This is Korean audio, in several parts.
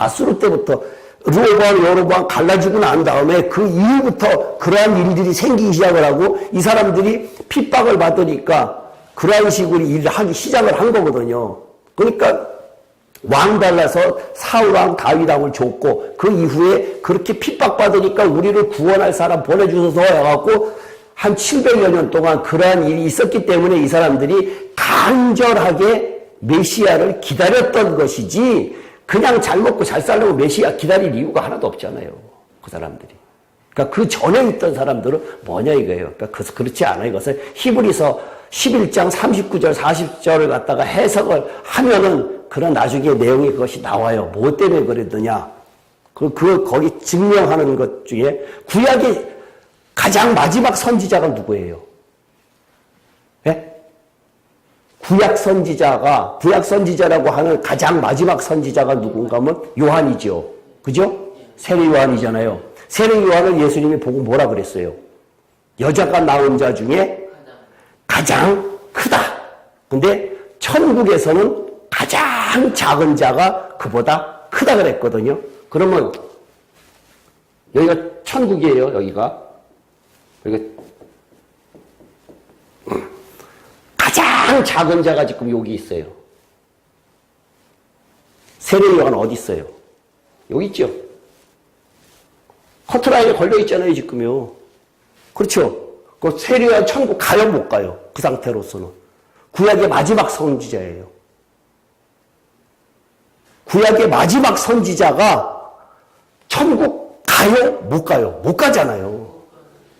아수르 때부터 르호보암, 여로보암 갈라지고 난 다음에 그 이후부터 그러한 일들이 생기기 시작을 하고 이 사람들이 핍박을 받으니까 그러한 식으로 일을 하기 시작을 한 거거든요. 그러니까 왕 달라서 사울왕 다윗왕을 줬고 그 이후에 그렇게 핍박받으니까 우리를 구원할 사람 보내주셔서 해갖고 한 700여 년 동안 그러한 일이 있었기 때문에 이 사람들이 간절하게 메시아를 기다렸던 것이지 그냥 잘 먹고 잘 살려고 메시아 기다릴 이유가 하나도 없잖아요. 그 사람들이. 그러니까 그 전에 있던 사람들은 뭐냐 이거예요. 그러니까 그렇지 않아요. 이것을 히브리서 11장 39절 40절을 갖다가 해석을 하면은 그런 나중에 내용이 그것이 나와요. 뭐 때문에 그랬느냐. 거기 증명하는 것 중에 구약의 가장 마지막 선지자가 누구예요? 예? 구약 선지자라고 하는 가장 마지막 선지자가 누군가 하면 요한이죠. 그죠? 세례 요한이잖아요. 세례 요한을 예수님이 보고 뭐라 그랬어요? 여자가 낳은 자 중에 가장 크다. 근데 천국에서는 가장 작은 자가 그보다 크다 그랬거든요. 그러면 여기가 천국이에요. 여기가 가장 작은 자가 지금 여기 있어요. 세례 요한 어디 있어요? 여기 있죠. 커트라인에 걸려 있잖아요, 지금요. 그렇죠. 그 세례 요한 천국 가요, 못 가요? 그 상태로서는. 구약의 마지막 선지자예요. 구약의 마지막 선지자가 천국 가요, 못 가요? 못 가잖아요.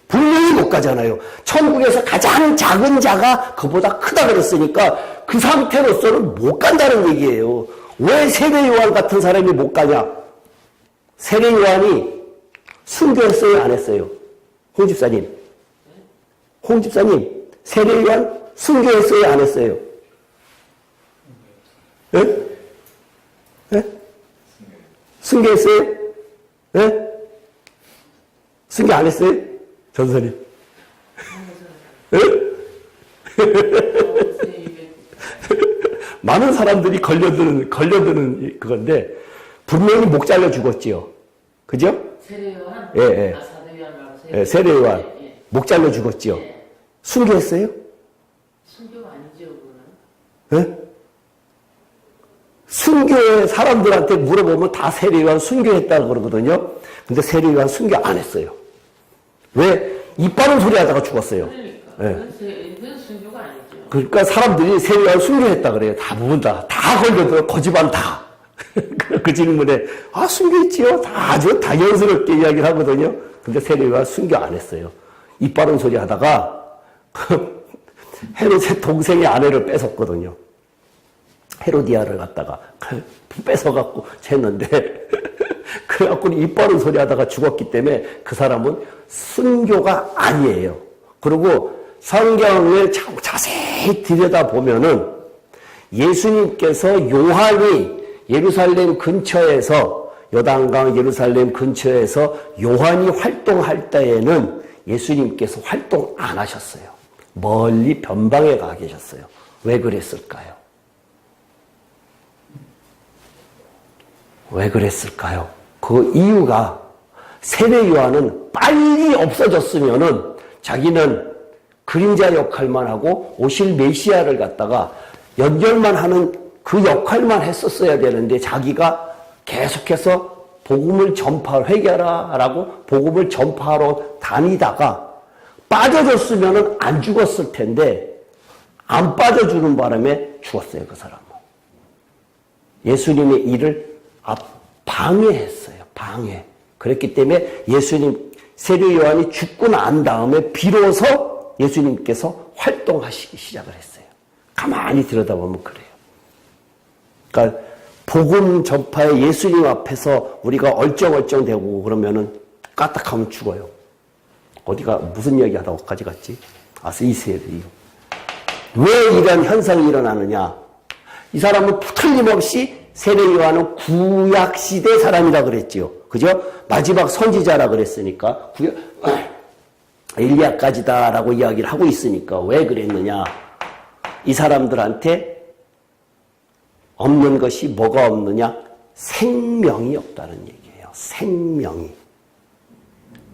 분명히 못 가잖아요. 천국에서 가장 작은 자가 그보다 크다 그랬으니까 그 상태로서는 못 간다는 얘기예요. 왜 세례 요한 같은 사람이 못 가냐? 세례 요한이 순교했어요, 안 했어요? 홍 집사님, 세례 요한 순교했어요, 안 했어요? 예? 예? 순교했어요? 예? 순교 안 했어요? 전설이. 많은 사람들이 걸려드는 그건데, 분명히 목 잘려 죽었지요. 그죠? 세례요한? 예, 예. 사도요한 말고 예, 세례요한. 예. 목 잘려 죽었지요. 예. 순교했어요? 순교가 아니죠, 그거는. 예? 순교의 사람들한테 물어보면 다 세례요한 순교했다고 그러거든요. 근데 세례요한 순교 안 했어요. 왜? 입 바른 소리 하다가 죽었어요. 그러니까. 그건 순교가 아니죠. 그러니까 사람들이 세례요한 순교했다 그래요. 다 부분 다 걸려들어. 거지반 다. 그 질문에, 순교했지요? 다 아주 당연스럽게 이야기를 하거든요. 근데 세례요한 순교 안 했어요. 입 바른 소리 하다가, 헤롯의 동생의 아내를 뺏었거든요. 헤로디아를 갖다가 뺏어갖고 쟀는데, 그래갖고 입 바른 소리 하다가 죽었기 때문에 그 사람은 순교가 아니에요. 그리고 성경을 자세히 들여다보면은 예수님께서 요한이 예루살렘 근처에서 요단강 예루살렘 근처에서 요한이 활동할 때에는 예수님께서 활동 안 하셨어요. 멀리 변방에 가 계셨어요. 왜 그랬을까요? 왜 그랬을까요? 그 이유가 세례 요한은 빨리 없어졌으면은 자기는 그림자 역할만 하고 오실 메시아를 갖다가 연결만 하는 그 역할만 했었어야 되는데 자기가 계속해서 복음을 회개하라라고 복음을 전파하러 다니다가 빠져줬으면은 안 죽었을 텐데 안 빠져주는 바람에 죽었어요, 그 사람은. 예수님의 일을 방해했어요. 방해. 그랬기 때문에 예수님 세례 요한이 죽고 난 다음에 비로소 예수님께서 활동하시기 시작을 했어요. 가만히 들여다보면 그래요. 그러니까 복음 전파에 예수님 앞에서 우리가 얼쩡얼쩡대고 그러면은 까딱하면 죽어요. 어디가 무슨 이야기 하다가 어디까지 갔지? 이세대요. 왜 이런 현상이 일어나느냐? 이 사람은 틀림없이 세례 요한은 구약시대 사람이라 그랬지요. 그죠? 마지막 선지자라 그랬으니까 엘리야까지다라고 이야기를 하고 있으니까 왜 그랬느냐? 이 사람들한테 없는 것이 뭐가 없느냐? 생명이 없다는 얘기예요. 생명이.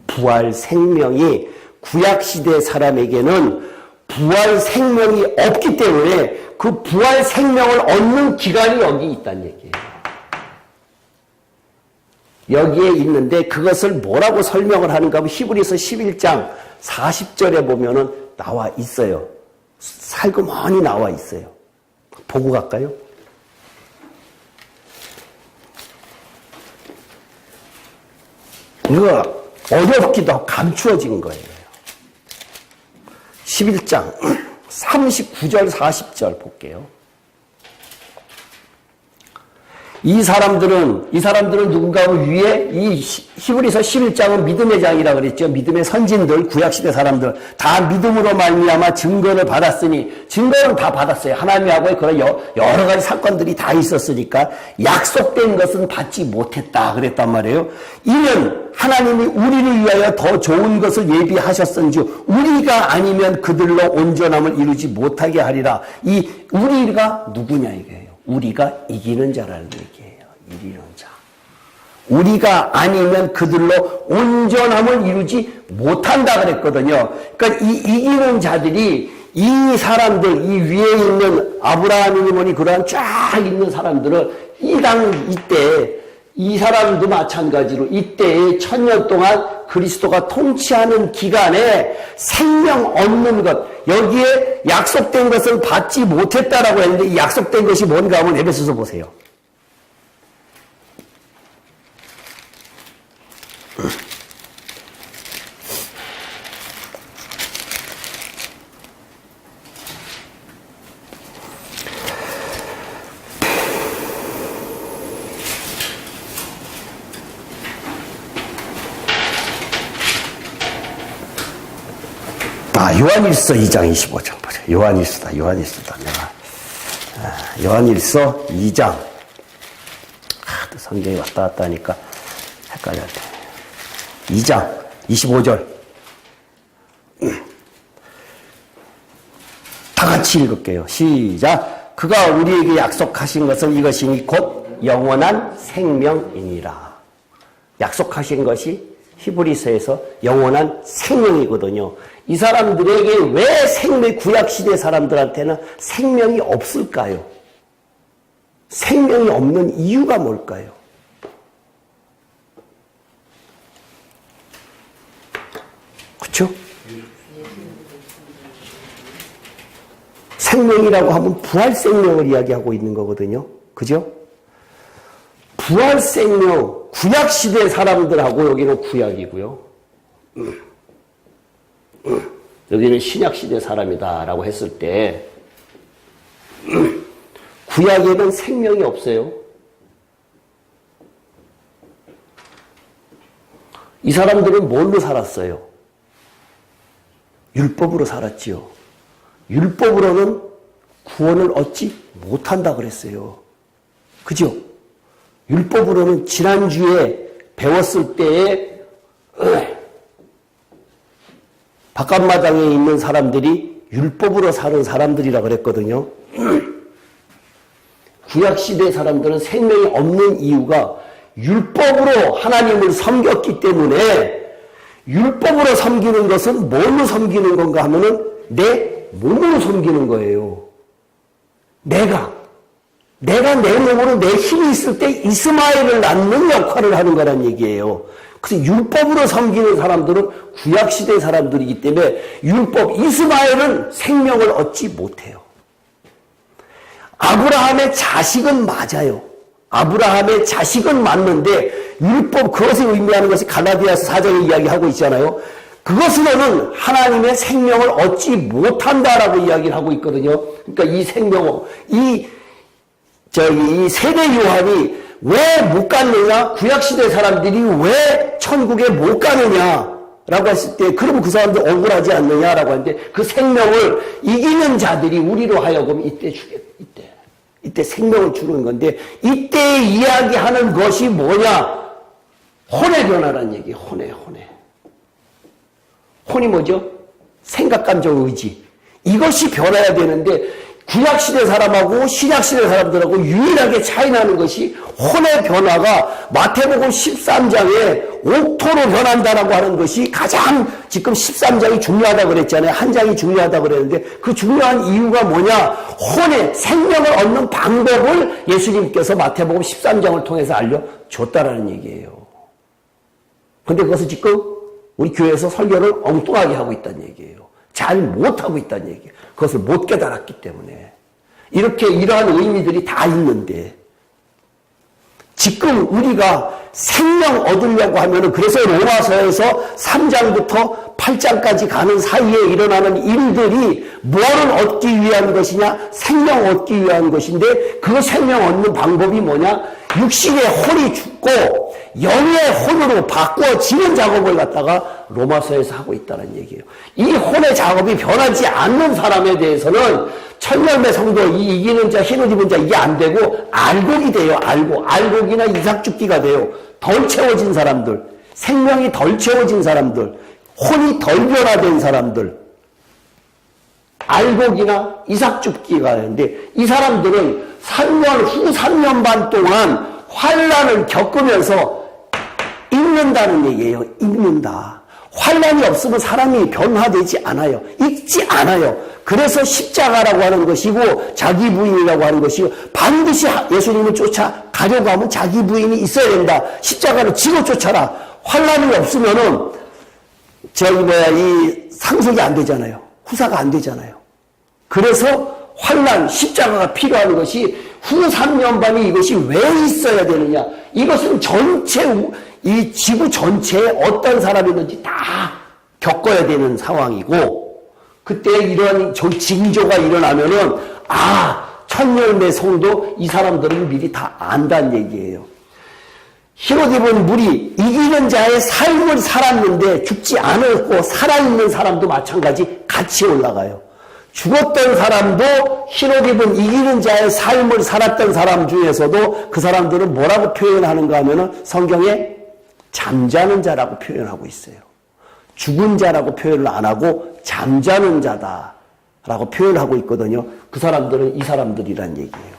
부활 생명이 구약시대 사람에게는 부활 생명이 없기 때문에 그 부활 생명을 얻는 기간이 여기 있다는 얘기예요. 여기에 있는데 그것을 뭐라고 설명을 하는가 하면 히브리서 11장 40절에 보면은 나와 있어요. 살그머니 나와 있어요. 보고 갈까요? 이거 어렵기도 하고 감추어진 거예요. 11장 39절 40절 볼게요. 이 사람들은 누군가 하면 위에 이 히브리서 11장은 믿음의 장이라 그랬죠. 믿음의 선진들, 구약시대 사람들 다 믿음으로 말미암아 증거를 받았으니 증거는 다 받았어요. 하나님하고의 그런 여러 가지 사건들이 다 있었으니까 약속된 것은 받지 못했다 그랬단 말이에요. 이는 하나님이 우리를 위하여 더 좋은 것을 예비하셨은지 우리가 아니면 그들로 온전함을 이루지 못하게 하리라. 이 우리가 누구냐 이게요. 우리가 이기는 자라는 얘기예요. 이기는 자. 우리가 아니면 그들로 온전함을 이루지 못한다 그랬거든요. 그러니까 이 이기는 자들이 이 사람들, 이 위에 있는 아브라함이니 뭐니 그러한 쫙 있는 사람들은 이때 이 사람도 마찬가지로 이때에 1000년 동안 그리스도가 통치하는 기간에 생명 없는 것, 여기에 약속된 것을 받지 못했다라고 했는데 이 약속된 것이 뭔가 하면 에베소서 보세요. 요한일서 2장 25절 보세요. 요한일서다. 내가 요한일서 2장 또 성경이 왔다 갔다 하니까 헷갈려. 2장 25절 다 같이 읽을게요. 시작. 그가 우리에게 약속하신 것은 이것이니 곧 영원한 생명이니라. 약속하신 것이 히브리서에서 영원한 생명이거든요. 이 사람들에게 왜 구약시대 사람들한테는 생명이 없을까요? 생명이 없는 이유가 뭘까요? 그렇죠? 생명이라고 하면 부활 생명을 이야기하고 있는 거거든요. 그죠? 부활 생명, 구약시대 사람들하고 여기는 구약이고요. 여기는 신약시대 사람이다라고 했을 때 구약에는 생명이 없어요. 이 사람들은 뭘로 살았어요? 율법으로 살았지요. 율법으로는 구원을 얻지 못한다 그랬어요. 그죠? 율법으로는 지난주에 배웠을 때에 바깥마당에 있는 사람들이 율법으로 사는 사람들이라 그랬거든요. 구약시대 사람들은 생명이 없는 이유가 율법으로 하나님을 섬겼기 때문에 율법으로 섬기는 것은 뭘로 섬기는 건가 하면은 내 몸으로 섬기는 거예요. 내가 내 몸으로 내 힘이 있을 때 이스마엘을 낳는 역할을 하는 거란 얘기예요. 그래서 율법으로 섬기는 사람들은 구약시대 사람들이기 때문에 율법, 이스마엘은 생명을 얻지 못해요. 아브라함의 자식은 맞아요. 아브라함의 자식은 맞는데 율법, 그것을 의미하는 것이 갈라디아서 4장에 이야기하고 있잖아요. 그것으로는 하나님의 생명을 얻지 못한다라고 이야기를 하고 있거든요. 그러니까 이 생명을, 이 세례 요한이 왜 못 갔느냐? 구약시대 사람들이 왜 천국에 못 가느냐? 라고 했을 때, 그러면 그 사람들 억울하지 않느냐라고 하는데, 그 생명을 이기는 자들이 우리로 하여금 이때 생명을 주는 건데, 이때 이야기하는 것이 뭐냐? 혼의 변화라는 얘기예요. 혼이 뭐죠? 생각, 감정, 의지. 이것이 변해야 되는데, 구약시대 사람하고 신약시대 사람들하고 유일하게 차이 나는 것이 혼의 변화가 마태복음 13장에 옥토로 변한다라고 하는 것이 가장 지금 13장이 중요하다고 그랬잖아요. 한 장이 중요하다고 그랬는데 그 중요한 이유가 뭐냐? 혼의 생명을 얻는 방법을 예수님께서 마태복음 13장을 통해서 알려줬다라는 얘기예요. 근데 그것을 지금 우리 교회에서 설교를 엉뚱하게 하고 있다는 얘기예요. 잘 못하고 있다는 얘기예요. 그것을 못 깨달았기 때문에. 이렇게 이러한 의미들이 다 있는데 지금 우리가 생명 얻으려고 하면은 그래서 로마서에서 3장부터 8장까지 가는 사이에 일어나는 일들이 뭐를 얻기 위한 것이냐? 생명 얻기 위한 것인데 그 생명 얻는 방법이 뭐냐? 육신의 혼이 죽고 영의 혼으로 바꿔지는 작업을 갖다가 로마서에서 하고 있다는 얘기예요. 이 혼의 작업이 변하지 않는 사람에 대해서는 천열매 성도, 이 이기는 자, 흰옷 입은 자 이게 안 되고 알곡이 돼요. 알곡이나 이삭죽기가 돼요. 덜 채워진 사람들, 생명이 덜 채워진 사람들, 혼이 덜 변화된 사람들, 알곡이나 이삭죽기가 되는데 이 사람들은 3년 반 동안 환난을 겪으면서 읽는다는 얘기예요. 읽는다. 환난이 없으면 사람이 변화되지 않아요. 읽지 않아요. 그래서 십자가라고 하는 것이고 자기 부인이라고 하는 것이고 반드시 예수님을 쫓아가려고 하면 자기 부인이 있어야 된다. 십자가를 지고 쫓아라. 환난이 없으면은 이 상속이 안 되잖아요. 후사가 안 되잖아요. 그래서 환난, 십자가가 필요한 것이 후 3년 반이 이것이 왜 있어야 되느냐. 이것은 이 지구 전체에 어떤 사람이든지 다 겪어야 되는 상황이고 그때 이런 징조가 일어나면은 천열매 성도 이 사람들은 미리 다 안다는 얘기예요. 흰옷 입은 물이 이기는 자의 삶을 살았는데 죽지 않았고 살아있는 사람도 마찬가지 같이 올라가요. 죽었던 사람도 흰옷 입은 이기는 자의 삶을 살았던 사람 중에서도 그 사람들은 뭐라고 표현하는가 하면은 성경에 잠자는 자라고 표현하고 있어요. 죽은 자라고 표현을 안 하고 잠자는 자다라고 표현하고 있거든요. 그 사람들은 이 사람들이란 얘기예요.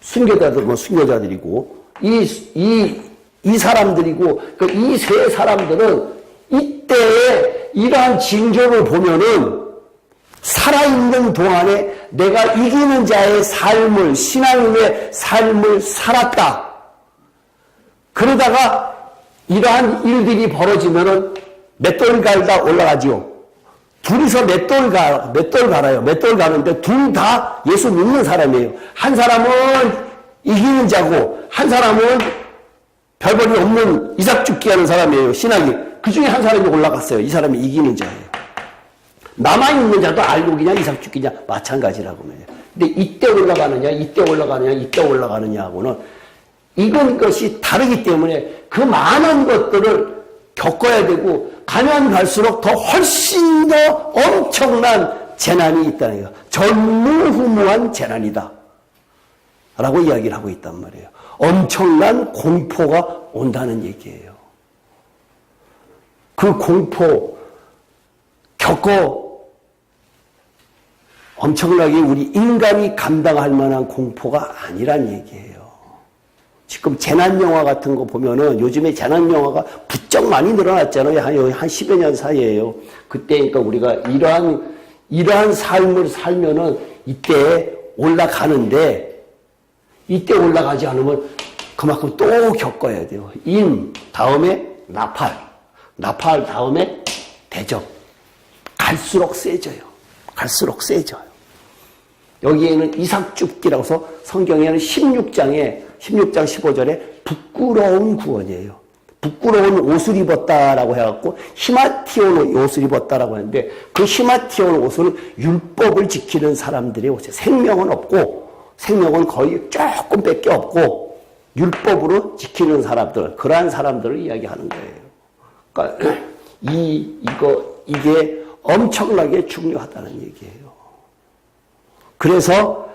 순교자들은 순교자들이고 이 사람들이고 이 세 사람들은 이때에 이러한 징조를 보면은 살아있는 동안에 내가 이기는 자의 삶을, 신앙인의 삶을 살았다. 그러다가 이러한 일들이 벌어지면은 맷돌 갈다 올라가지요. 둘이서 맷돌 갈아요. 맷돌 가는데 둘 다 예수 믿는 사람이에요. 한 사람은 이기는 자고 한 사람은 별볼이 없는 이삭죽기 하는 사람이에요. 신학이. 그 중에 한 사람이 올라갔어요. 이 사람이 이기는 자예요. 남아있는 자도 알곡이냐 이삭죽기냐 마찬가지라고 말해요. 근데 이때 올라가느냐 이때 올라가느냐 하고는 이것이 다르기 때문에 그 많은 것들을 겪어야 되고 가면 갈수록 더 훨씬 더 엄청난 재난이 있다는 거예요. 전무후무한 재난이다 라고 이야기를 하고 있단 말이에요. 엄청난 공포가 온다는 얘기예요. 그 공포 겪어 엄청나게 우리 인간이 감당할 만한 공포가 아니란 얘기예요. 지금 재난영화 같은 거 보면은 요즘에 재난영화가 부쩍 많이 늘어났잖아요. 한 10여 년 사이에요. 그때 그러니까 우리가 이러한 삶을 살면은 이때 올라가는데 이때 올라가지 않으면 그만큼 또 겪어야 돼요. 다음에 나팔 다음에 대접. 갈수록 세져요. 여기에는 이삭죽기라고 해서 성경에는 16장 15절에 부끄러운 구원이에요. 부끄러운 옷을 입었다라고 해갖고 히마티온 옷을 입었다라고 하는데 그 히마티온 옷은 율법을 지키는 사람들의 옷이에요. 생명은 없고 생명은 거의 조금 밖에 없고 율법으로 지키는 사람들, 그러한 사람들을 이야기하는 거예요. 그러니까 이게 엄청나게 중요하다는 얘기예요. 그래서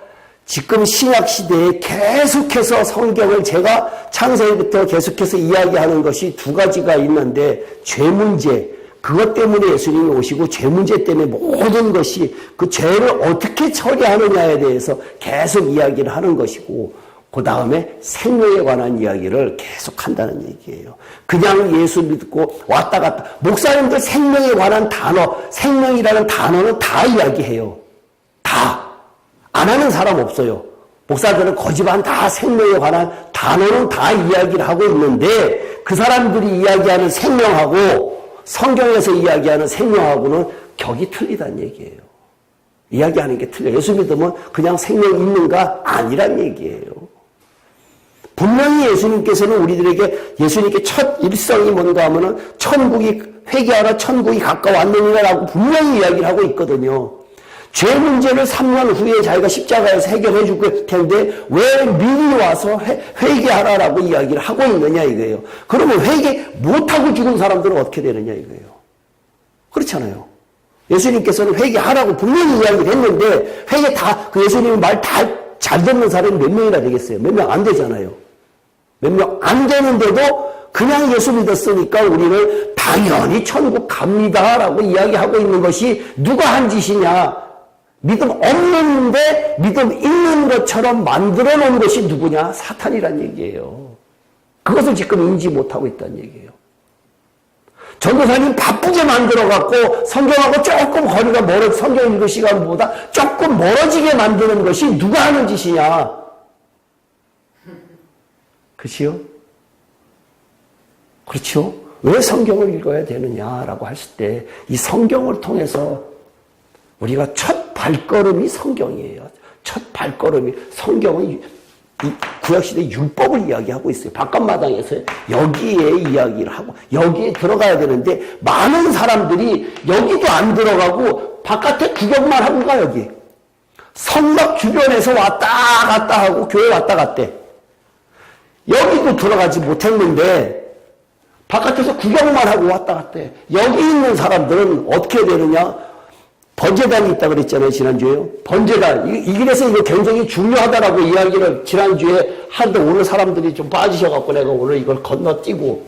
지금 신약시대에 계속해서 성경을 제가 창세기부터 계속해서 이야기하는 것이 두 가지가 있는데 죄 문제 그것 때문에 예수님이 오시고 죄 문제 때문에 모든 것이 그 죄를 어떻게 처리하느냐에 대해서 계속 이야기를 하는 것이고 그 다음에 생명에 관한 이야기를 계속 한다는 얘기예요. 그냥 예수 믿고 왔다 갔다. 목사님들 생명에 관한 단어, 생명이라는 단어는 다 이야기해요. 다. 안 하는 사람 없어요. 목사들은 거지만 다 생명에 관한 단어는 다 이야기를 하고 있는데 그 사람들이 이야기하는 생명하고 성경에서 이야기하는 생명하고는 격이 틀리다는 얘기예요. 이야기하는 게 틀려요. 예수 믿으면 그냥 생명 있는가? 아니란 얘기예요. 분명히 예수님께서는 우리들에게 예수님께 첫 일성이 뭔가 하면은 천국이 회개하라 천국이 가까웠느니라라고 분명히 이야기를 하고 있거든요. 죄 문제를 3년 후에 자기가 십자가에서 해결해 줄 텐데 왜 미리 와서 회개하라라고 이야기를 하고 있느냐 이거예요. 그러면 회개 못하고 죽은 사람들은 어떻게 되느냐 이거예요. 그렇잖아요. 예수님께서는 회개하라고 분명히 이야기를 했는데 회개 그 예수님 말 다 잘 듣는 사람이 몇 명이나 되겠어요? 몇 명 안 되잖아요. 몇 명 안 되는데도 그냥 예수 믿었으니까 우리는 당연히 천국 갑니다라고 이야기하고 있는 것이 누가 한 짓이냐? 믿음 없는데 믿음 있는 것처럼 만들어 놓은 것이 누구냐? 사탄이란 얘기예요. 그것을 지금 인지 못하고 있다는 얘기예요. 전도사님 바쁘게 만들어갖고 성경하고 조금 거리가 성경 읽을 시간보다 조금 멀어지게 만드는 것이 누가 하는 짓이냐? 그치요? 그렇죠? 왜 성경을 읽어야 되느냐라고 했을 때 이 성경을 통해서 우리가 첫 발걸음이 성경이에요. 첫 발걸음이 성경은 이 구약시대 율법을 이야기하고 있어요. 바깥마당에서 여기에 이야기를 하고 여기에 들어가야 되는데 많은 사람들이 여기도 안 들어가고 바깥에 구경만 하고 가 여기. 성막 주변에서 왔다 갔다 하고 교회 왔다 갔대. 여기도 들어가지 못했는데 바깥에서 구경만 하고 왔다 갔대. 여기 있는 사람들은 어떻게 되느냐? 번제단이 있다고 그랬잖아요, 지난주에요. 번제단. 이 길에서 이거 굉장히 중요하다라고 이야기를 지난주에 하는데 오늘 사람들이 좀 빠지셔갖고 내가 오늘 이걸 건너뛰고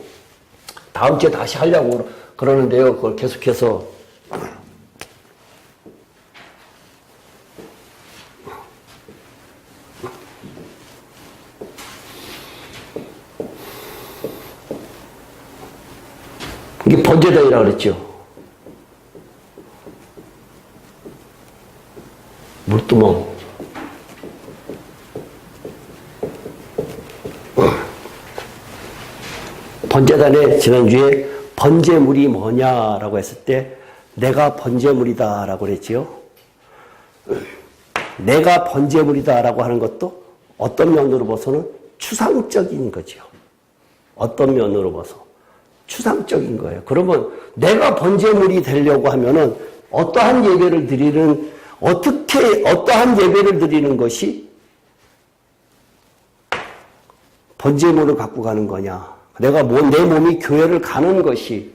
다음 주에 다시 하려고 그러는데요. 그걸 계속해서. 이게 번제단이라고 그랬죠. 물두멍. 번제단에 지난주에 번제물이 뭐냐라고 했을 때 내가 번제물이다라고 그랬지요. 내가 번제물이다라고 하는 것도 어떤 면으로 봐서는 추상적인 거죠. 어떤 면으로 봐서 추상적인 거예요. 그러면 내가 번제물이 되려고 하면은 어떠한 예배를 드리는 어떠한 예배를 드리는 것이 번제물을 갖고 가는 거냐. 내 몸이 교회를 가는 것이,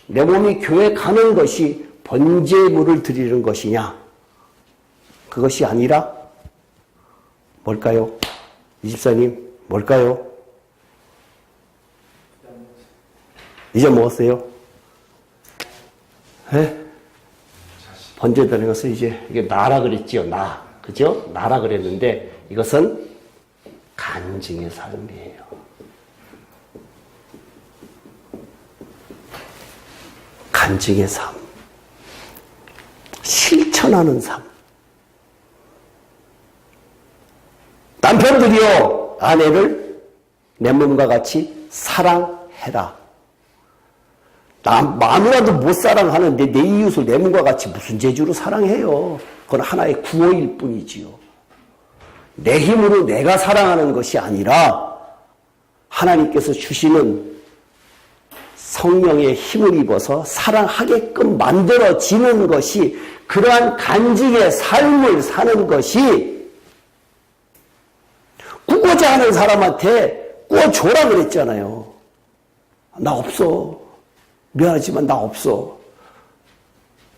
내 몸이 교회 가는 것이 번제물을 드리는 것이냐. 그것이 아니라 뭘까요? 이 집사님, 뭘까요? 잊어먹었어요? 네? 번제되는 것은 이게 나라 그랬지요. 그죠? 나라 그랬는데 이것은 간증의 삶이에요. 간증의 삶. 실천하는 삶. 남편들이요, 아내를 내 몸과 같이 사랑해라. 마누라도 못 사랑하는데 내 이웃을 내 몸과 같이 무슨 재주로 사랑해요. 그건 하나의 구호일 뿐이지요. 내 힘으로 내가 사랑하는 것이 아니라 하나님께서 주시는 성령의 힘을 입어서 사랑하게끔 만들어지는 것이, 그러한 간직의 삶을 사는 것이, 꾸고자 하는 사람한테 꾸어줘라 그랬잖아요. 나 없어. 미안하지만 나 없어.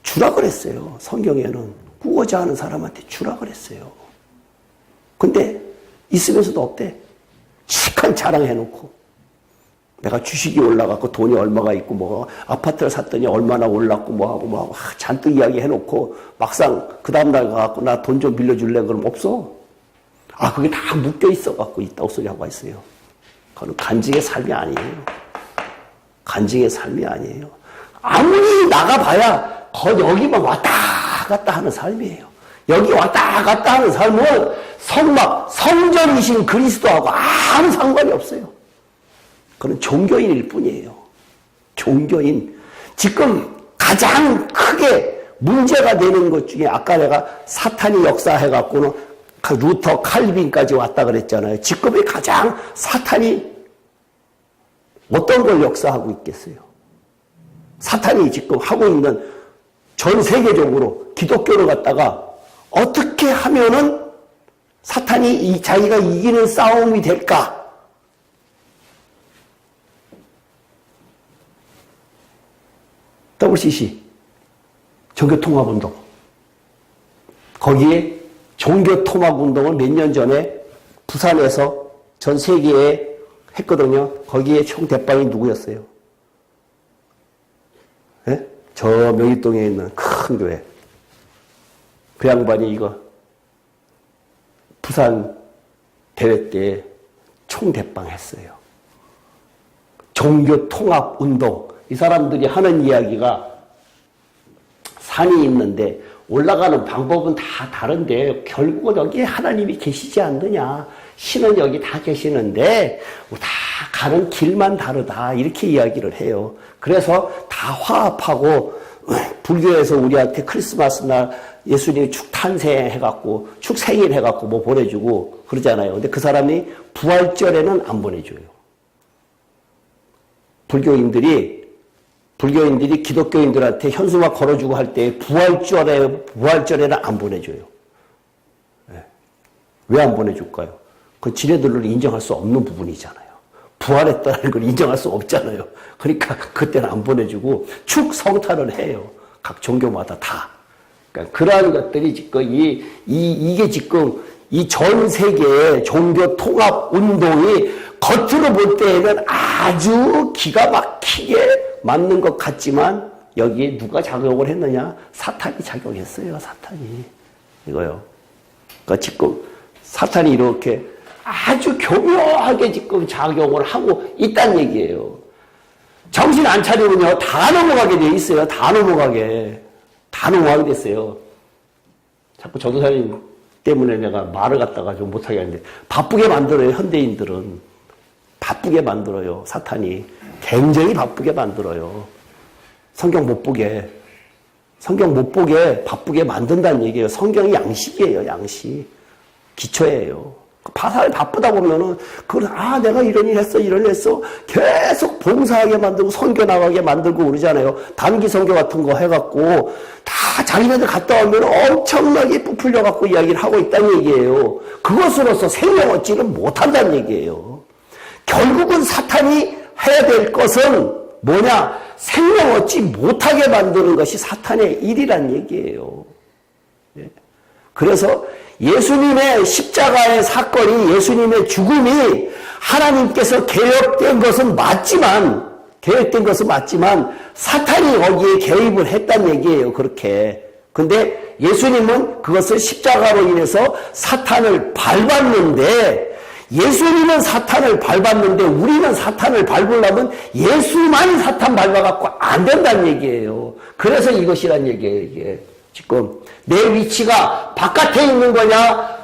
주라 그랬어요. 성경에는 꾸고자 하는 사람한테 주라 그랬어요. 근데 있으면서도 없대. 시간 자랑해놓고. 내가 주식이 올라갔고 돈이 얼마가 있고 뭐 아파트를 샀더니 얼마나 올랐고 뭐하고 잔뜩 이야기 해놓고 막상 그 다음날 가갖고 나 돈 좀 빌려줄래? 그럼 없어. 그게 다 묶여 있어갖고 있다고 소리 하고 있어요. 그건 간증의 삶이 아니에요. 간증의 삶이 아니에요. 아무리 나가봐야 여기만 왔다 갔다 하는 삶이에요. 여기 왔다 갔다 하는 삶은 성전이신 그리스도하고 아무 상관이 없어요. 그건 종교인일 뿐이에요. 종교인. 지금 가장 크게 문제가 되는 것 중에 아까 내가 사탄이 역사해갖고는 루터, 칼빈까지 왔다 그랬잖아요. 지금의 가장 사탄이 어떤 걸 역사하고 있겠어요? 사탄이 지금 하고 있는 전 세계적으로 기독교를 갖다가 어떻게 하면은 사탄이 자기가 이기는 싸움이 될까? WCC, 종교통합운동. 거기에 종교통합운동을 몇 년 전에 부산에서 전 세계에 했거든요. 거기에 총 대빵이 누구였어요? 네? 저 명일동에 있는 큰 교회. 그 양반이 이거 부산 대회 때 총 대빵 했어요. 종교통합운동. 이 사람들이 하는 이야기가 산이 있는데 올라가는 방법은 다 다른데 결국은 여기에 하나님이 계시지 않느냐. 신은 여기 다 계시는데 다 가는 길만 다르다. 이렇게 이야기를 해요. 그래서 다 화합하고 불교에서 우리한테 크리스마스 날 예수님이 축탄생해갖고 축생일 해갖고 뭐 보내주고 그러잖아요. 근데 그 사람이 부활절에는 안 보내줘요. 불교인들이 기독교인들한테 현수막 걸어주고 할 때 부활절에는 안 보내줘요. 네. 왜 안 보내줄까요? 그건 지네들로 인정할 수 없는 부분이잖아요. 부활했다는 걸 인정할 수 없잖아요. 그러니까 그때는 안 보내주고 축성탄을 해요. 각 종교마다 다. 그러니까 그러한 것들이 지금 이게 지금 이 전 세계의 종교 통합 운동이 겉으로 볼 때에는 아주 기가 막히게 맞는 것 같지만 여기에 누가 작용을 했느냐? 사탄이 작용했어요. 사탄이. 이거요. 그러니까 지금 사탄이 이렇게 아주 교묘하게 지금 작용을 하고 있다는 얘기예요. 정신 안 차리면요. 다 넘어가게 돼 있어요. 다 넘어가게 됐어요. 자꾸 전도사님 때문에 내가 말을 갖다가 좀 못하게 하는데 바쁘게 만들어요. 현대인들은. 바쁘게 만들어요. 사탄이. 굉장히 바쁘게 만들어요. 성경 못 보게 바쁘게 만든다는 얘기예요. 성경이 양식이에요. 양식. 기초예요. 사람이 바쁘다 보면은 내가 이런 일 했어 계속 봉사하게 만들고 선교 나가게 만들고 그러잖아요. 단기 선교 같은 거 해갖고 다 자기네들 갔다 오면 엄청나게 부풀려 갖고 이야기를 하고 있다는 얘기예요. 그것으로서 생명 얻지는 못한다는 얘기예요. 결국은 사탄이 해야 될 것은 뭐냐? 생명 얻지 못하게 만드는 것이 사탄의 일이란 얘기예요. 그래서 예수님의 십자가의 사건이, 예수님의 죽음이 하나님께서 계획된 것은 맞지만 사탄이 거기에 개입을 했단 얘기예요. 그렇게. 근데 예수님은 그것을 십자가로 인해서 사탄을 밟았는데, 예수님은 사탄을 밟았는데 우리는 사탄을 밟으려면 예수만 사탄 밟아갖고 안 된다는 얘기예요. 그래서 이것이란 얘기예요. 이게 지금 내 위치가 바깥에 있는 거냐,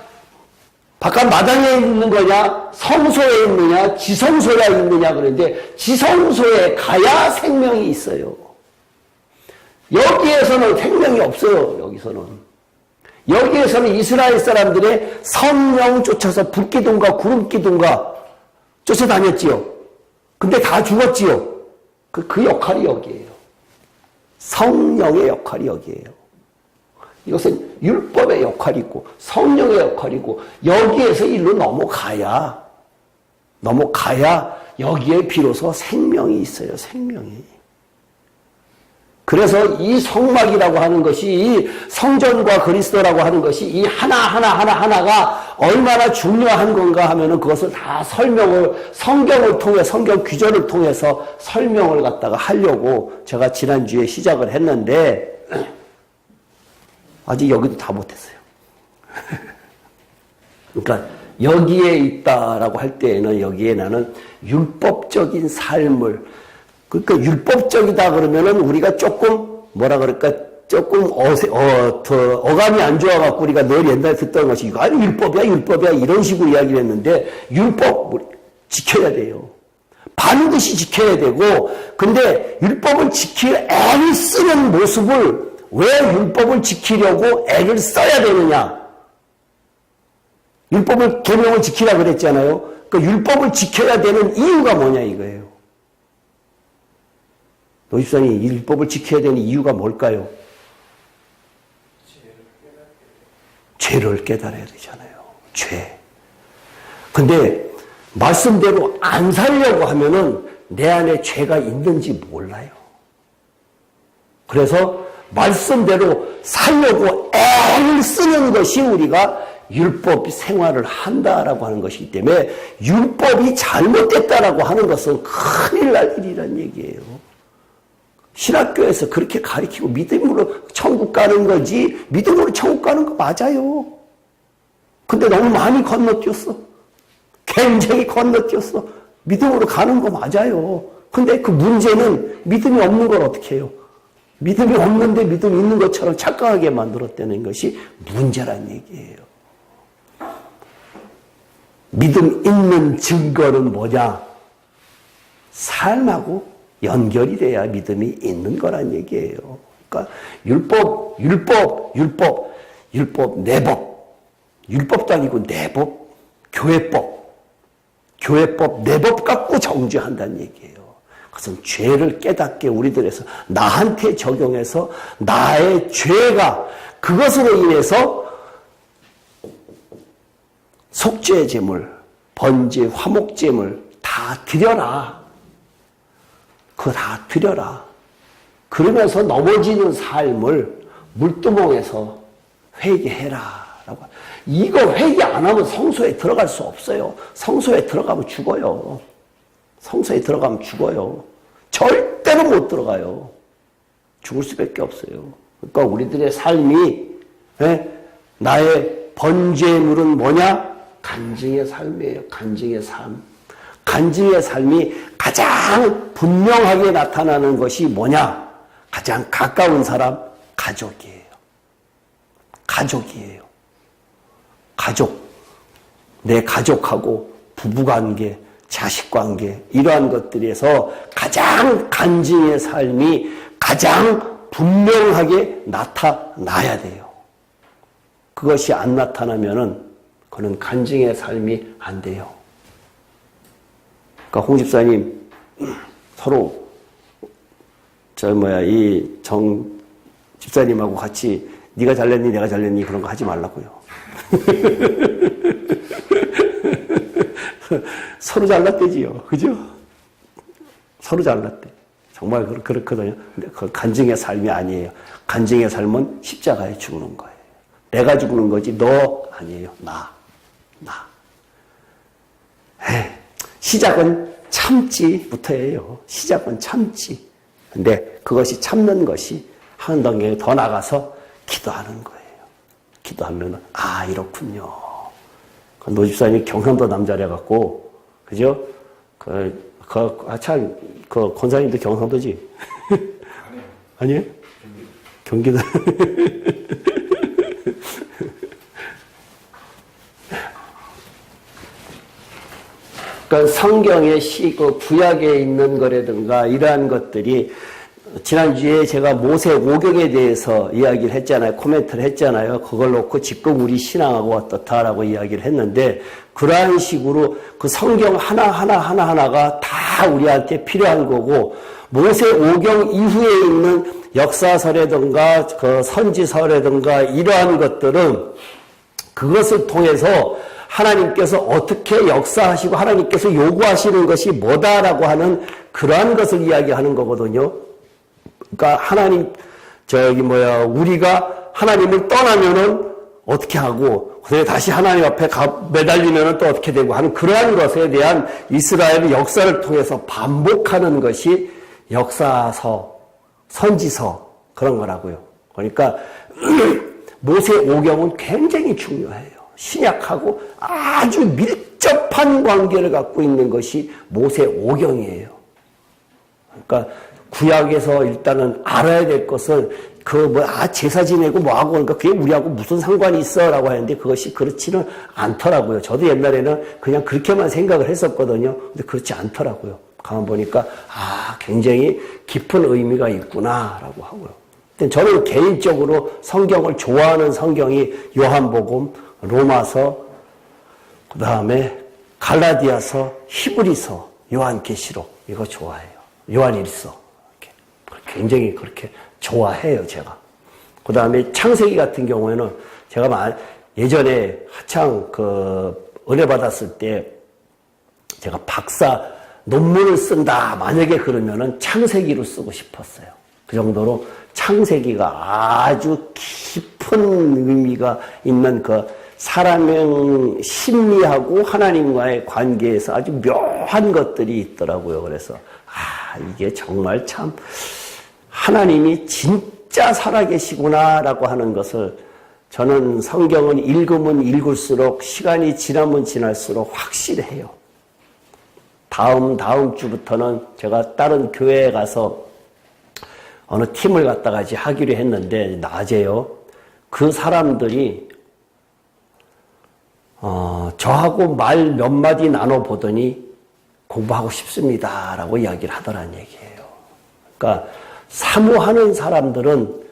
바깥 마당에 있는 거냐, 성소에 있느냐, 지성소에 있느냐 그런데 지성소에 가야 생명이 있어요. 여기에서는 생명이 없어요. 여기에서는 이스라엘 사람들의 성령 쫓아서 불기둥과 구름기둥과 쫓아다녔지요. 근데 다 죽었지요. 그 역할이 여기에요. 성령의 역할이 여기에요. 이것은 율법의 역할이고 성령의 역할이고 여기에서 일로 넘어가야 여기에 비로소 생명이 있어요. 생명이. 그래서 이 성막이라고 하는 것이, 이 성전과 그리스도라고 하는 것이 이 하나가 얼마나 중요한 건가 하면은 그것을 다 성경을 통해, 성경 규절을 통해서 설명을 갖다가 하려고 제가 지난주에 시작을 했는데, 아직 여기도 다 못했어요. 그러니까 여기에 있다라고 할 때에는 여기에 나는 율법적인 삶을, 그러니까 율법적이다 그러면은 우리가 조금 뭐라 그럴까, 조금 어감이 안 좋아갖고 우리가 늘 옛날에 듣던 것이 이거 아니 율법이야 이런 식으로 이야기를 했는데, 율법 지켜야 돼요. 반드시 지켜야 되고, 근데 율법을 지킬 애를 쓰는 모습을, 왜 율법을 지키려고 애를 써야 되느냐? 율법을, 계명을 지키라 그랬잖아요. 그 율법을 지켜야 되는 이유가 뭐냐 이거예요. 노집사님, 이 율법을 지켜야 되는 이유가 뭘까요? 죄를 깨달아야 되잖아요. 죄. 근데 말씀대로 안 살려고 하면은 내 안에 죄가 있는지 몰라요. 그래서 말씀대로 살려고 애를 쓰는 것이 우리가 율법 생활을 한다라고 하는 것이기 때문에, 율법이 잘못됐다라고 하는 것은 큰일 날 일이란 얘기예요. 신학교에서 그렇게 가르치고 믿음으로 천국 가는 거지, 믿음으로 천국 가는 거 맞아요. 근데 너무 많이 건너뛰었어. 굉장히 건너뛰었어. 믿음으로 가는 거 맞아요. 근데 그 문제는 믿음이 없는 걸 어떻게 해요? 믿음이 없는데 믿음이 있는 것처럼 착각하게 만들었다는 것이 문제란 얘기예요. 믿음 있는 증거는 뭐냐? 삶하고 연결이 돼야 믿음이 있는 거란 얘기예요. 그러니까 율법, 내법. 율법도 아니고 내법, 교회법, 내법 갖고 정죄한다는 얘기예요. 그것은 죄를 깨닫게 우리들에서 나한테 적용해서 나의 죄가, 그것으로 인해서 속죄 제물, 번제, 화목 제물 다 드려라. 그거 다 드려라. 그러면서 넘어지는 삶을 물두멍에서 회개해라. 라고. 이거 회개 안 하면 성소에 들어갈 수 없어요. 성소에 들어가면 죽어요. 성소에 들어가면 죽어요. 절대로 못 들어가요. 죽을 수밖에 없어요. 그러니까 우리들의 삶이, 나의 번제물은 뭐냐? 간증의 삶이에요. 간증의 삶. 간증의 삶이 가장 분명하게 나타나는 것이 뭐냐? 가장 가까운 사람, 가족이에요. 가족이에요. 가족. 내 가족하고 부부관계, 자식관계, 이러한 것들에서 가장 간증의 삶이 가장 분명하게 나타나야 돼요. 그것이 안 나타나면은 그는 간증의 삶이 안 돼요. 그러니까 홍 집사님, 서로 이 정 집사님하고 같이 네가 잘냈니 내가 잘냈니 그런 거 하지 말라고요. 서로 잘났대지요. 그죠? 서로 잘났대. 정말 그렇거든요. 근데 그 간증의 삶이 아니에요. 간증의 삶은 십자가에 죽는 거예요. 내가 죽는 거지 너 아니에요. 나. 시작은 참지부터예요. 시작은 참지. 근데 그것이 참는 것이 한 단계 더 나가서 기도하는 거예요. 기도하면 이렇군요. 노 집사님이 경상도 남자래갖고, 그죠? 권사님도 경상도지? 아니에요? 경기도. 그러니까 성경의 구약에 있는 거라든가 이러한 것들이, 지난주에 제가 모세 오경에 대해서 이야기를 했잖아요. 코멘트를 했잖아요. 그걸 놓고 지금 우리 신앙하고 어떻다라고 이야기를 했는데, 그러한 식으로 그 성경 하나하나가 다 우리한테 필요한 거고, 모세 오경 이후에 있는 역사서라든가 그 선지서라든가 이러한 것들은 그것을 통해서 하나님께서 어떻게 역사하시고 하나님께서 요구하시는 것이 뭐다라고 하는 그러한 것을 이야기하는 거거든요. 그러니까 하나님, 우리가 하나님을 떠나면은 어떻게 하고, 그다음에 다시 하나님 앞에 매달리면은 또 어떻게 되고 하는 그러한 것에 대한 이스라엘의 역사를 통해서 반복하는 것이 역사서, 선지서, 그런 거라고요. 그러니까, 모세 오경은 굉장히 중요해요. 신약하고 아주 밀접한 관계를 갖고 있는 것이 모세 오경이에요. 그러니까 구약에서 일단은 알아야 될 것은 제사 지내고 뭐하고 그러니까 그게 우리하고 무슨 상관이 있어 라고 하는데 그것이 그렇지는 않더라고요. 저도 옛날에는 그냥 그렇게만 생각을 했었거든요. 근데 그렇지 않더라고요. 가만 보니까 굉장히 깊은 의미가 있구나 라고 하고요. 저는 개인적으로 성경을 좋아하는 성경이 요한복음, 로마서, 그 다음에 갈라디아서, 히브리서, 요한계시록 이거 좋아해요. 요한일서 굉장히 그렇게 좋아해요, 제가. 그 다음에 창세기 같은 경우에는 제가 예전에 한창 은혜 받았을 때 제가 박사 논문을 쓴다 만약에 그러면은 창세기로 쓰고 싶었어요. 그 정도로 창세기가 아주 깊은 의미가 있는 사람의 심리하고 하나님과의 관계에서 아주 묘한 것들이 있더라고요. 그래서 이게 정말 참 하나님이 진짜 살아계시구나라고 하는 것을 저는 성경은 읽으면 읽을수록 시간이 지나면 지날수록 확실해요. 다음 주부터는 제가 다른 교회에 가서 어느 팀을 갖다가 하기로 했는데 낮에요. 그 사람들이 저하고 말 몇 마디 나눠보더니 공부하고 싶습니다라고 이야기를 하더란 얘기예요. 그러니까 사모하는 사람들은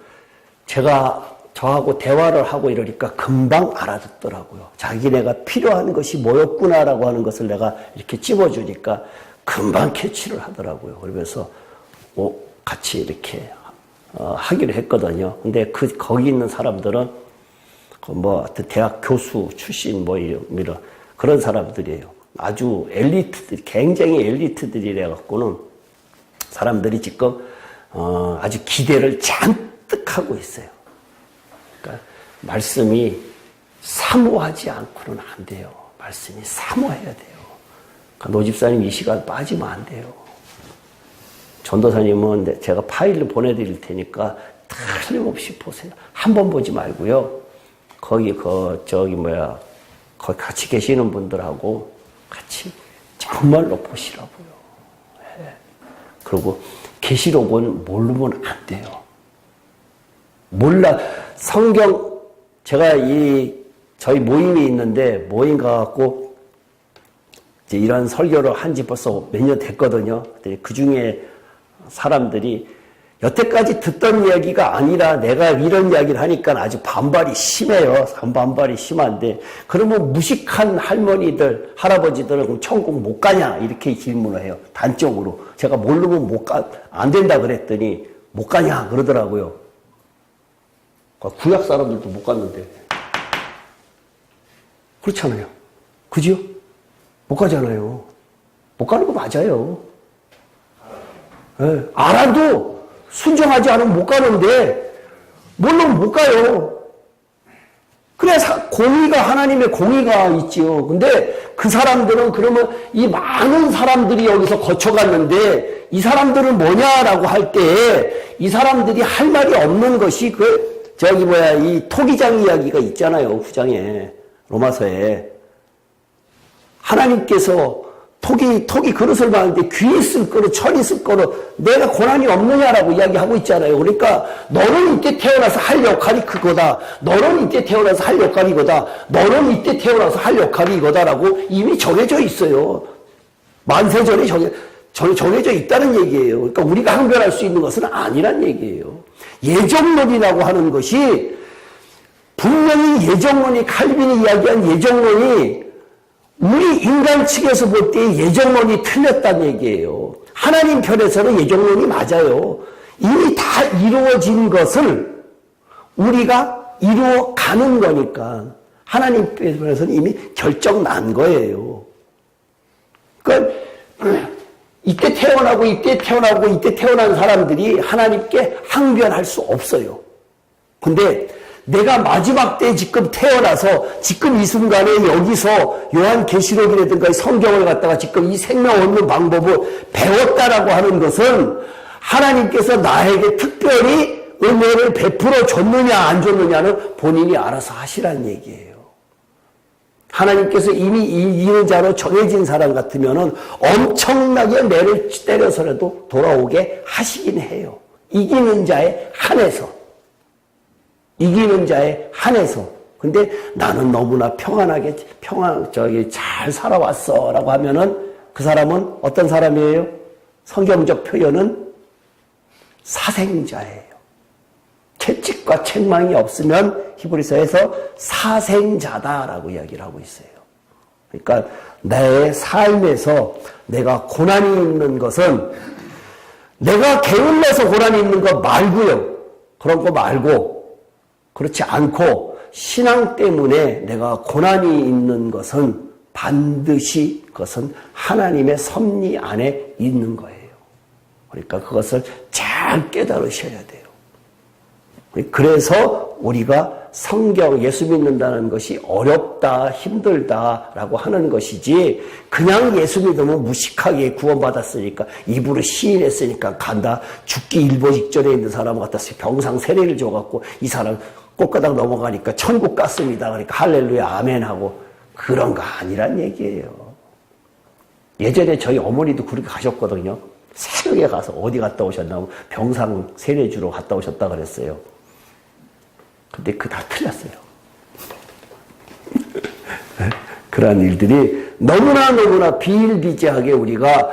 저하고 대화를 하고 이러니까 금방 알아듣더라고요. 자기네가 필요한 것이 뭐였구나라고 하는 것을 내가 이렇게 찝어주니까 금방 캐치를 하더라고요. 그러면서 같이 이렇게 하기로 했거든요. 근데 거기 있는 사람들은 대학 교수 출신 이런 그런 사람들이에요. 아주 굉장히 엘리트들이래 갖고는 사람들이 지금 아주 기대를 잔뜩 하고 있어요. 그러니까 말씀이 사모하지 않고는 안 돼요. 말씀이 사모해야 돼요. 그러니까 노 집사님 이 시간 빠지면 안 돼요. 전도사님은 제가 파일을 보내드릴 테니까 틀림없이 보세요. 한 번 보지 말고요. 거기 같이 계시는 분들하고 같이 정말로 보시라고요. 네. 그리고 계시록은 모르면 안 돼요. 성경, 제가 저희 모임이 있는데, 모임 가갖고, 이제 이런 설교를 한 지 벌써 몇 년 됐거든요. 그 중에 사람들이 여태까지 듣던 이야기가 아니라 내가 이런 이야기를 하니까 아주 반발이 심해요. 반발이 심한데, 그러면 무식한 할머니들, 할아버지들은 그럼 천국 못 가냐? 이렇게 질문을 해요. 단적으로. 제가 모르면 안 된다 그랬더니 못 가냐? 그러더라고요. 구약 사람들도 못 갔는데. 그렇잖아요. 그죠? 못 가잖아요. 못 가는 거 맞아요. 네. 알아도 순종하지 않으면 못 가는데, 물론 못 가요. 그래, 하나님의 공의가 있지요. 근데 그 사람들은 그러면 이 많은 사람들이 여기서 거쳐갔는데, 이 사람들은 뭐냐라고 할 때, 이 사람들이 할 말이 없는 것이 이 토기장 이야기가 있잖아요. 후장에, 로마서에. 하나님께서 토기 그릇을 봤는데 귀 있을 거로 철 있을 거로 내가 고난이 없느냐라고 이야기하고 있잖아요. 그러니까 너는 이때 태어나서 할 역할이 그거다. 너는 이때 태어나서 할 역할이 이거다. 너는 이때 태어나서 할 역할이 이거다라고 이미 정해져 있어요. 만세 전에 정해져 있다는 얘기예요. 그러니까 우리가 항변할 수 있는 것은 아니란 얘기예요. 예정론이라고 하는 것이 분명히 칼빈이 이야기한 예정론이 우리 인간 측에서 볼 때 예정론이 틀렸다는 얘기예요. 하나님 편에서는 예정론이 맞아요. 이미 다 이루어진 것을 우리가 이루어가는 거니까 하나님 편에서는 이미 결정 난 거예요. 그러니까 이때 태어나고 이때 태어나고 이때 태어난 사람들이 하나님께 항변할 수 없어요. 근데 내가 마지막 때 지금 태어나서 지금 이 순간에 여기서 요한계시록이라든가 성경을 갖다가 지금 이 생명 얻는 방법을 배웠다라고 하는 것은 하나님께서 나에게 특별히 은혜를 베풀어 줬느냐 안 줬느냐는 본인이 알아서 하시라는 얘기예요. 하나님께서 이미 이기는 자로 정해진 사람 같으면은 엄청나게 매를 때려서라도 돌아오게 하시긴 해요. 이기는 자에 한해서. 이기는 자에 한해서. 근데 나는 너무나 평안하게, 잘 살아왔어. 라고 하면은 그 사람은 어떤 사람이에요? 성경적 표현은 사생자예요. 채찍과 책망이 없으면 히브리서에서 사생자다라고 이야기를 하고 있어요. 그러니까 내 삶에서 내가 고난이 있는 것은 내가 게을러서 고난이 있는 거 말고요. 그런 거 말고 그렇지 않고 신앙 때문에 내가 고난이 있는 것은 반드시 그것은 하나님의 섭리 안에 있는 거예요. 그러니까 그것을 잘 깨달으셔야 돼요. 그래서 우리가 성경, 예수 믿는다는 것이 어렵다, 힘들다라고 하는 것이지 그냥 예수 믿으면 무식하게 구원받았으니까 입으로 시인했으니까 간다. 죽기 일보 직전에 있는 사람 같아서 병상 세례를 줘갖고 이 사람 꽃가닥 넘어가니까 천국 갔습니다. 그러니까 할렐루야 아멘 하고 그런 거 아니란 얘기예요. 예전에 저희 어머니도 그렇게 가셨거든요. 새벽에 가서 어디 갔다 오셨나 병상 세례 주러 갔다 오셨다 그랬어요. 근데 그 다 틀렸어요. 그러한 일들이 너무나 비일비재하게 우리가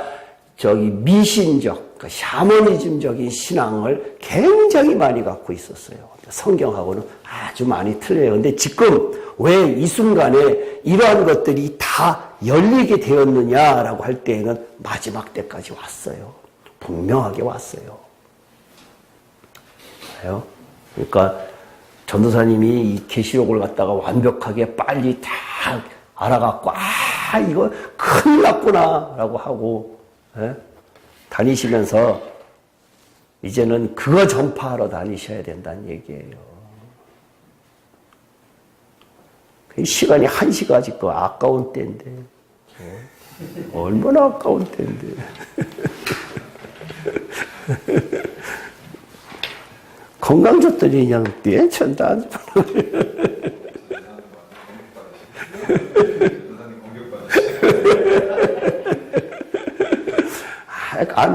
미신적, 샤머니즘적인 신앙을 굉장히 많이 갖고 있었어요. 성경하고는 아주 많이 틀려요. 근데 지금 왜 이 순간에 이러한 것들이 다 열리게 되었느냐라고 할 때에는 마지막 때까지 왔어요. 분명하게 왔어요. 그러니까 전도사님이 이 계시록을 갖다가 완벽하게 빨리 다 알아갖고 이거 큰일 났구나라고 하고 다니시면서 이제는 그거 전파하러 다니셔야 된다는 얘기예요. 시간이 1시가 지금 아까운 때인데 얼마나 아까운 때인데 건강 줬더니 그냥 괜찮다.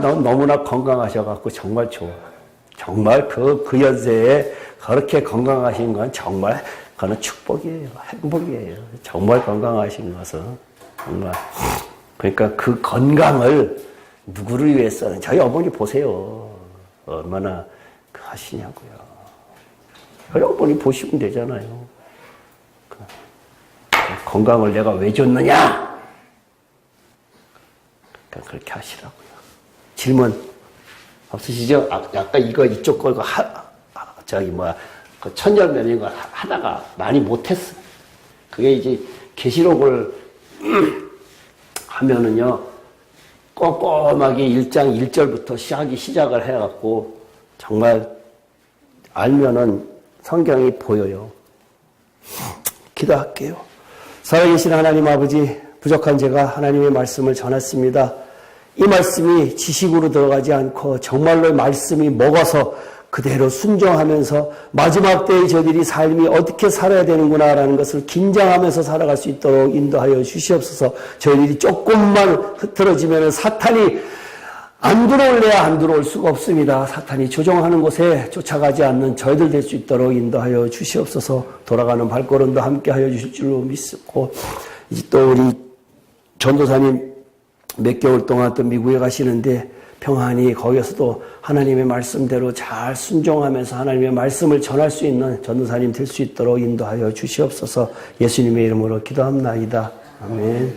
넌 너무나 건강하셔갖고 정말 좋아. 정말 그 연세에 그렇게 건강하신 건 정말 그건 축복이에요. 행복이에요. 정말 건강하신 것은 정말. 그러니까 그 건강을 누구를 위해서는 저희 어머니 보세요. 얼마나 하시냐고요. 여러분이 보시면 되잖아요. 건강을 내가 왜 줬느냐? 그러니까 그렇게 하시라고요. 질문 없으시죠? 아까 이쪽 거 그 천년면인 거 하다가 많이 못했어. 그게 이제 계시록을 하면은요 꼼꼼하게 1장 1절부터 시작을 해갖고 정말 알면은 성경이 보여요. 기도할게요. 살아계신 하나님 아버지, 부족한 제가 하나님의 말씀을 전했습니다. 이 말씀이 지식으로 들어가지 않고 정말로 말씀이 먹어서 그대로 순종하면서 마지막 때의 저들이 삶이 어떻게 살아야 되는구나라는 것을 긴장하면서 살아갈 수 있도록 인도하여 주시옵소서. 저희들이 조금만 흐트러지면 사탄이 안 들어올래야 안 들어올 수가 없습니다. 사탄이 조종하는 곳에 쫓아가지 않는 저희들 될 수 있도록 인도하여 주시옵소서. 돌아가는 발걸음도 함께 하여 주실 줄로 믿고, 이제 또 우리 전도사님 몇 개월 동안 또 미국에 가시는데 평안히 거기에서도 하나님의 말씀대로 잘 순종하면서 하나님의 말씀을 전할 수 있는 전도사님 될 수 있도록 인도하여 주시옵소서. 예수님의 이름으로 기도합나이다. 아멘.